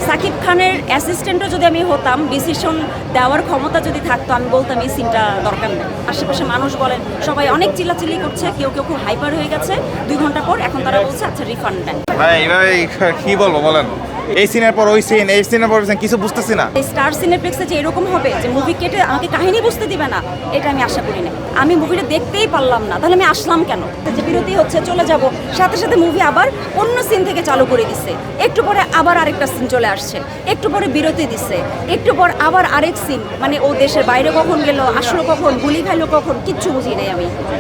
সাকিব খানের অ্যাসিস্ট্যান্টও যদি আমি হতাম, ডিসিশন দেওয়ার ক্ষমতা যদি থাকতো, আমি বলতাম এই সিনটা দরকার নেই। আশেপাশে মানুষ বলেন, সবাই অনেক চিল্লাচিল্লি করছে, কেউ কেউ খুব হাইপার হয়ে গেছে 2 ঘন্টা পর, এখন তারা বলছে আচ্ছা রিফান্ড দেন। ভাই এইভাবে কি বলবো বলেন, এই সিনের পর ওই সিন, এই সিনের পর কিছু বুঝতেছি না। স্টার সিনেপ্লেক্সে যে এরকম হবে যে মুভি কেটে আমাকে কাহিনী বুঝতে দিবে না, এটা আমি আশা করি না। আমি মুভিটা দেখতেই পারলাম না, তাহলে আমি আসলাম কেন? যে বিরতি হচ্ছে চলে যাব, সাথে সাথে মুভি আবার অন্য সিন থেকে চালু করে দিচ্ছে, একটু পরে আবার আরেকটা সিন চলে আসছে, একটু পরে বিরতি দিচ্ছে, একটু পর আবার আরেক সিন, মানে ও দেশের বাইরে কখন গেল, আসলো কখন, গুলি খাইলো কখন, কিচ্ছু বুঝি নাই।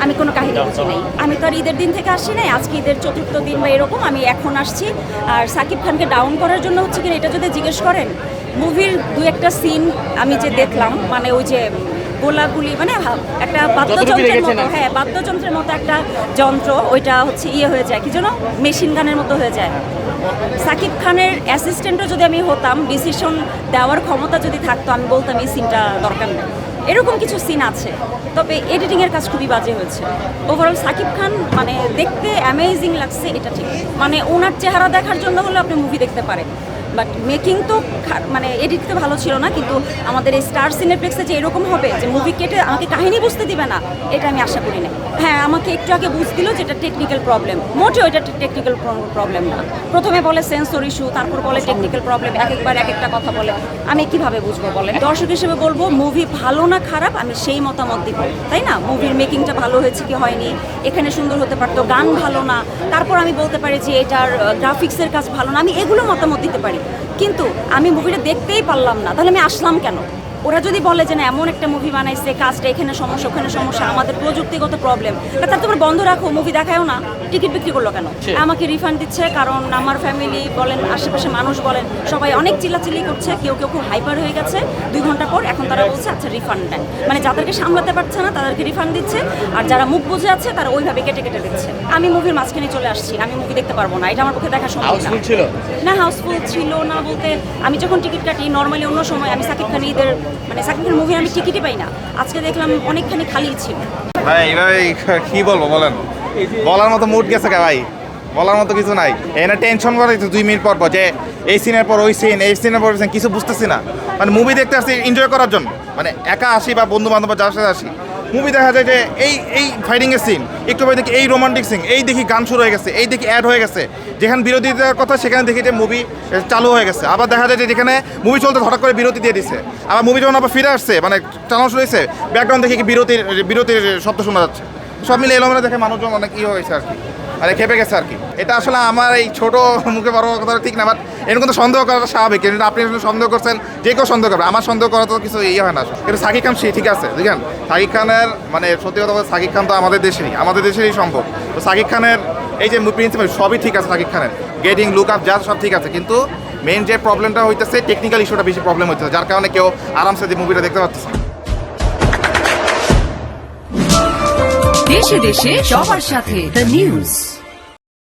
আমি কোনো কাহিনী বুঝি নাই। আমি তো আর ঈদের দিন থেকে আসি নাই, আজকে ঈদের 4র্থ দিন বা এরকম আমি এখন আসছি। আর সাকিব খানকে ডাউন করার জন্য হচ্ছে কিনা এটা যদি জিজ্ঞেস করেন, মুভির 2-1টা সিন আমি যে দেখলাম, মানে ওই যে গোলাগুলি, মানে একটা বাদ্যযন্ত্রের মতো, হ্যাঁ বাদ্যযন্ত্রের মতো একটা যন্ত্র, ওইটা হচ্ছে হয়ে যায় কি যেন মেশিন গানের মতো হয়ে যায়। সাকিব খানের অ্যাসিস্ট্যান্টও যদি আমি হতাম, ডিসিশন দেওয়ার ক্ষমতা যদি থাকতো, আমি বলতাম এই সিনটা দরকার নেই। এরকম কিছু সিন আছে, তবে এডিটিংয়ের কাজ খুবই বাজে হয়েছে। ওভারঅল সাকিব খান মানে দেখতে অ্যামেজিং লাগছে, এটা ঠিক। মানে ওনার চেহারা দেখার জন্য হলে আপনি মুভি দেখতে পারেন, বাট মেকিং তো মানে এডিট তো ভালো ছিল না। কিন্তু আমাদের এই স্টার সিনেপ্লেক্সে যে এরকম হবে যে মুভি কেটে আমাকে কাহিনী বুঝতে দিবে না, এটা আমি আশা করি না। হ্যাঁ, আমাকে একটু আগে বুঝ দিল যে এটা টেকনিক্যাল প্রবলেম, মোটেও এটা টেকনিক্যাল প্রবলেম না। প্রথমে বলে সেন্সর ইস্যু, তারপর বলে টেকনিক্যাল প্রবলেম, একবার এক একটা কথা বলে। আমি কিভাবে বুঝবো বলেন? দর্শক হিসেবে বলবো মুভি ভালো না খারাপ আমি সেই মতামত দিব, তাই না? মুভির মেকিংটা ভালো হয়েছে কি হয়নি, এখানে সুন্দর হতে পারতো, গান ভালো না, তারপর আমি বলতে পারি যে এটার গ্রাফিক্সের কাজ ভালো না, আমি এগুলো মতামত দিতে পারি। কিন্তু আমি মুভিটা দেখতেই পারলাম না, তাহলে আমি আসলাম কেন? ওরা যদি বলে যে না এমন একটা মুভি বানাইছে, কাজটা এখানে সমস্যা, ওখানে সমস্যা, আমাদের প্রযুক্তিগত প্রবলেম, তার তোমরা বন্ধ রাখো, মুভি দেখায়ও না, টিকিট বিক্রি করলো কেন? আমাকে রিফান্ড দিচ্ছে কারণ আমার ফ্যামিলি বলেন, আশেপাশে মানুষ বলেন, সবাই অনেক চিল্লাচিল্লি করছে, কেউ কেউ খুব হাইপার হয়ে গেছে 2 ঘন্টা পর, এখন তারা বলছে আচ্ছা রিফান্ড দেন। মানে যাদেরকে সামলাতে পারছে না তাদেরকে রিফান্ড দিচ্ছে, আর যারা মুখ বুঝে আছে তারা ওইভাবে কেটে কেটে দিচ্ছে। আমি মুভির মাঝখানে চলে আসছি, আমি মুভি দেখতে পারবো না, এটা আমার পক্ষে দেখা সম্ভব না। হাউসফুল ছিল না বলতে, আমি যখন টিকিট কাটি নর্মালি অন্য সময় আমি সাকিব খান ঈদের মানে সাকিব খান মুভি আমি টিকিটই পাই না, আজকে দেখলাম অনেকখানি খালি ছিল। ভাই এইভাবে কি বলবো বলেন, বলার মতো মুড গেছে কে ভাই, বলার মতো কিছু নাই। এখানে টেনশন করে 2 মিনিট পর যে এই সিনের পর ওই সিন, এই সিনের পর কিছু বুঝতেছি না। মানে মুভি দেখতে আসছি এনজয় করার জন্য, মানে একা আসি বা বন্ধু বান্ধব যার সাথে আসি, মুভি দেখা যায় যে এই ফাইটিংয়ের সিন, একটু পরে দেখি এই রোমান্টিক সিন, এই দেখি গান শুরু হয়ে গেছে, এই দেখি অ্যাড হয়ে গেছে, যেখানে বিরতি দেওয়ার কথা সেখানে দেখি যে মুভি চালু হয়ে গেছে। আবার দেখা যায় যে যেখানে মুভি চলতে হঠাৎ করে বিরতি দিয়ে দিচ্ছে, আবার মুভি যখন আবার ফিরে আসছে মানে চালানো শুরু হয়েছে, ব্যাকগ্রাউন্ড দেখি বিরতির শব্দ শোনা যাচ্ছে, সব মিলে এলোমেলো দেখে মানুষজন অনেক হয়েছে আর কি, মানে খেপে গেছে আর কি। এটা আসলে আমার এই ছোট মুখে বড় কথা ঠিক না, বাট এরকম তো সন্দেহ করাটা স্বাভাবিক। কিন্তু আপনি সন্দেহ করছেন, যে কেউ সন্দেহ করবে, আমার সন্দেহ করা তো কিছু হয় না। কিন্তু সাকিব খান ঠিক আছে, দেখেন সাকিব খানের মানে সত্যি কথা বলতে সাকিব খান তো আমাদের দেশেরই সম্ভব। তো সাকিব খানের এই যে প্রিন্সিপাল সবই ঠিক আছে, সাকিব খানের গেটিং লুক আপ যা সব ঠিক আছে, কিন্তু মেইন যে প্রবলেমটা হইতেছে টেকনিক্যাল ইস্যুটা বেশি প্রবলেম হইতেছে, যার কারণে কেউ আরামসে যে মুভিটা দেখতে পাচ্ছে। দেশে দেশে সবার সাথে দ্য নিউজ।